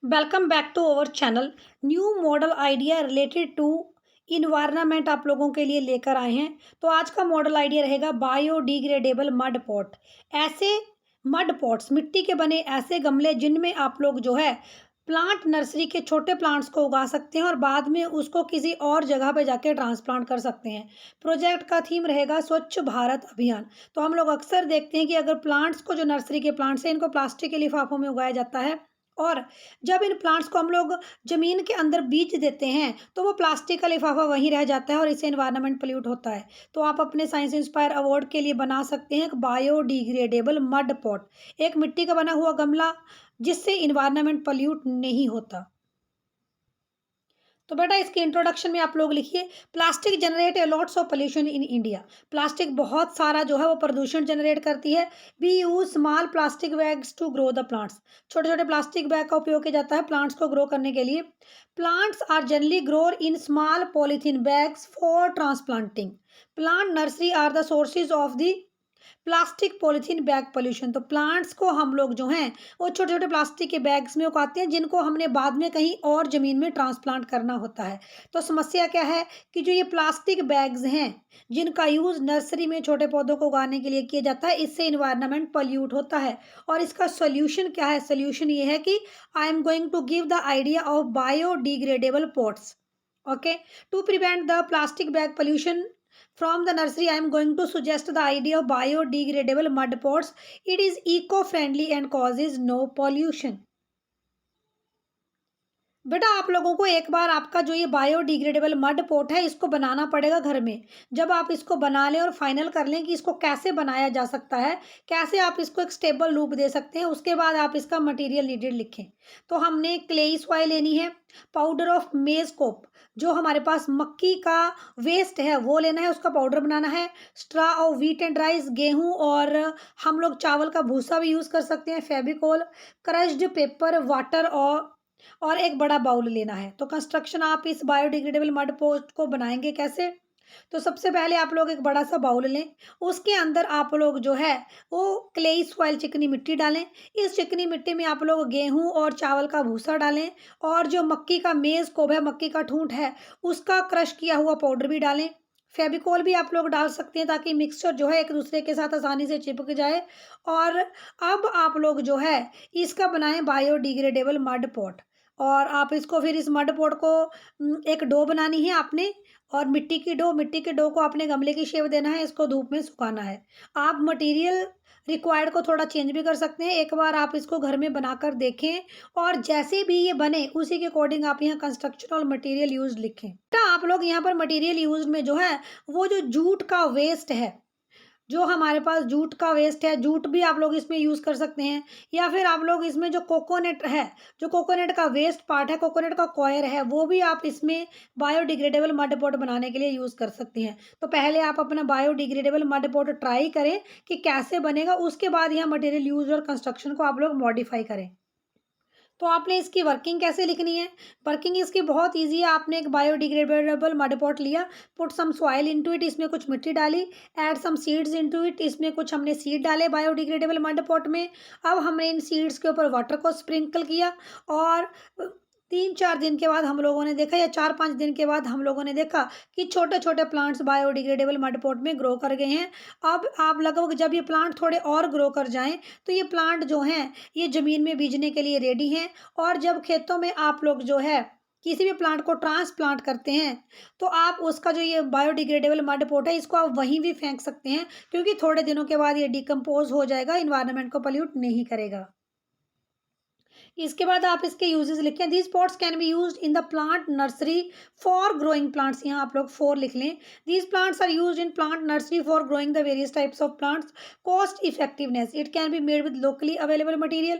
Welcome back to our channel. New model idea related to environment आप लोगों के लिए लेकर आए हैं। तो आज का मॉडल आइडिया रहेगा बायोडिग्रेडेबल मड पॉट। ऐसे मड पॉट्स, मिट्टी के बने ऐसे गमले जिनमें आप लोग जो है प्लांट नर्सरी के छोटे प्लांट्स को उगा सकते हैं और बाद में उसको किसी और जगह पे जाके ट्रांसप्लांट कर सकते हैं। प्रोजेक्ट का थीम रहेगा स्वच्छ भारत अभियान। तो हम लोग अक्सर देखते हैं कि अगर प्लांट्स को, जो नर्सरी के प्लांट्स हैं, इनको प्लास्टिक के लिफाफों में उगाया जाता है और जब इन प्लांट्स को हम लोग ज़मीन के अंदर बीज देते हैं तो वो प्लास्टिक का लिफाफा वहीं रह जाता है और इससे एनवायरनमेंट पोल्यूट होता है। तो आप अपने साइंस इंस्पायर अवार्ड के लिए बना सकते हैं एक बायोडिग्रेडेबल मड पॉट, एक मिट्टी का बना हुआ गमला जिससे इन्वायरमेंट पोल्यूट नहीं होता। तो बेटा इसके इंट्रोडक्शन में आप लोग लिखिए, plastic generate a lots of pollution in India. Plastic बहुत सारा जो है वो प्रदूषण जनरेट करती है। We use small plastic bags to grow the plants. छोटे छोटे प्लास्टिक बैग का उपयोग किया जाता है प्लांट्स को ग्रो करने के लिए। Plants are generally grow in small polythene bags for transplanting. Plant nursery are the sources of the plastic polythene bag pollution. तो प्लांट्स को हम लोग जो हैं वो छोटे छोटे प्लास्टिक के बैग्स में उगाते हैं जिनको हमने बाद में कहीं और ज़मीन में ट्रांसप्लांट करना होता है। तो समस्या क्या है कि जो ये प्लास्टिक बैग्स हैं जिनका यूज़ नर्सरी में छोटे पौधों को उगाने के लिए किया जाता है, इससे इन्वायरमेंट पॉल्यूट होता है। और इसका सोल्यूशन क्या है? सोल्यूशन ये है कि I am going to give the idea of biodegradable pots. Okay, to prevent the plastic bag pollution from the nursery, I am going to suggest the idea of biodegradable mud pots. It is eco-friendly and causes no pollution. बेटा आप लोगों को एक बार आपका जो ये biodegradable mud pot है इसको बनाना पड़ेगा घर में। जब आप इसको बना लें और फाइनल कर लें कि इसको कैसे बनाया जा सकता है, कैसे आप इसको एक स्टेबल लुक दे सकते हैं, उसके बाद आप इसका मटेरियल नीडेड लिखें। तो हमने क्लेई सॉइल लेनी है, पाउडर ऑफ मेज कोप, जो हमारे पास मक्की का वेस्ट है वो लेना है, उसका पाउडर बनाना है। Straw of wheat and rice, गेहूँ और हम लोग चावल का भूसा भी यूज़ कर सकते हैं। फेविकोल, क्रश्ड पेपर, वाटर और एक बड़ा बाउल लेना है। तो कंस्ट्रक्शन आप इस बायोडिग्रेडेबल मड पोस्ट को बनाएंगे कैसे? तो सबसे पहले आप लोग एक बड़ा सा बाउल लें, उसके अंदर आप लोग जो है वो क्लेई सॉइल, चिकनी मिट्टी डालें। इस चिकनी मिट्टी में आप लोग गेहूं और चावल का भूसा डालें और जो मक्की का मेज़ कोब है, मक्की का ठूंठ है, उसका क्रश किया हुआ पाउडर भी डालें। फेविकोल भी आप लोग डाल सकते हैं ताकि मिक्सचर जो है एक दूसरे के साथ आसानी से चिपक जाए। और अब आप लोग जो है इसका बनाएं बायोडिग्रेडेबल मड पॉट। और आप इसको फिर इस मड पॉट को एक डो बनानी है आपने, और मिट्टी के डो को आपने गमले की शेप देना है, इसको धूप में सुखाना है। आप मटेरियल रिक्वायर्ड को थोड़ा चेंज भी कर सकते हैं। एक बार आप इसको घर में बनाकर देखें और जैसे भी ये बने उसी के अकॉर्डिंग आप यहाँ कंस्ट्रक्शन और मटेरियल यूज लिखें। तो आप लोग यहाँ पर मटेरियल यूज में जो है वो जो जूट का वेस्ट है, जो हमारे पास जूट का वेस्ट है, जूट भी आप लोग इसमें यूज़ कर सकते हैं। या फिर आप लोग इसमें जो कोकोनट है, जो कोकोनट का वेस्ट पार्ट है, कोकोनट का कॉयर है, वो भी आप इसमें बायोडिग्रेडेबल मड पॉट बनाने के लिए यूज़ कर सकते हैं। तो पहले आप अपना बायोडिग्रेडेबल मड पॉट ट्राई करें कि कैसे बनेगा, उसके बाद यह मटेरियल यूज और कंस्ट्रक्शन को आप लोग मॉडिफाई करें। तो आपने इसकी वर्किंग कैसे लिखनी है? वर्किंग इसकी बहुत ईजी है। आपने एक बायोडिग्रेडेबल मड पॉट लिया, put some soil into it, इसमें कुछ मिट्टी डाली, add some seeds into it, इसमें कुछ हमने सीड डाले बायोडिग्रेडेबल मड पॉट में। अब हमने इन सीड्स के ऊपर वाटर को स्प्रिंकल किया और 3-4 दिन के बाद हम लोगों ने देखा, या 4-5 दिन के बाद हम लोगों ने देखा कि छोटे छोटे प्लांट्स बायोडिग्रेडेबल मड पॉट में ग्रो कर गए हैं। अब आप लगभग जब ये प्लांट थोड़े और ग्रो कर जाएं तो ये प्लांट जो हैं ये ज़मीन में बीजने के लिए रेडी हैं। और जब खेतों में आप लोग जो है किसी भी प्लांट को ट्रांसप्लांट करते हैं तो आप उसका जो ये बायोडिग्रेडेबल मड पॉट है इसको आप वहीं भी फेंक सकते हैं, क्योंकि थोड़े दिनों के बाद ये डिकम्पोज हो जाएगा, इन्वायरमेंट को पॉल्यूट नहीं करेगा। इसके बाद आप इसके यूजेस लिखें। These pots can be used in the plant nursery for growing plants, यहाँ आप लोग 4 लिख लें। These plants are used in plant nursery for growing the various types of plants. Cost effectiveness, it can be made with locally available material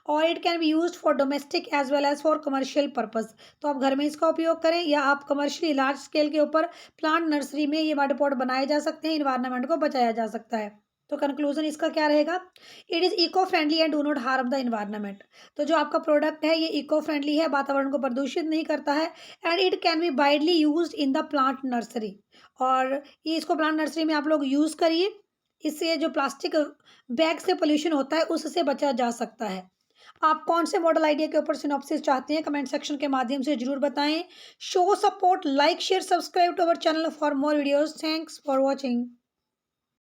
और it can be used for domestic as well as for commercial purpose. तो आप घर में इसका उपयोग करें या आप कमर्शियली लार्ज स्केल के ऊपर प्लांट नर्सरी में ये मड पॉट बनाए जा सकते हैं, इन्वायरमेंट को बचाया जा सकता है। तो कंक्लूजन इसका क्या रहेगा? It is eco friendly and do not harm the environment. तो जो आपका प्रोडक्ट है ये इको फ्रेंडली है, वातावरण को प्रदूषित नहीं करता है। And it can B widely used in the plant nursery, और ये इसको प्लांट नर्सरी में आप लोग यूज़ करिए। इससे जो प्लास्टिक बैग से पोल्यूशन होता है उससे बचा जा सकता है। आप कौन से मॉडल आइडिया के ऊपर सिनॉप्सिस चाहते हैं, कमेंट सेक्शन के माध्यम से ज़रूर बताएं। Show support, like, share, subscribe to our channel for more videos. Thanks for watching.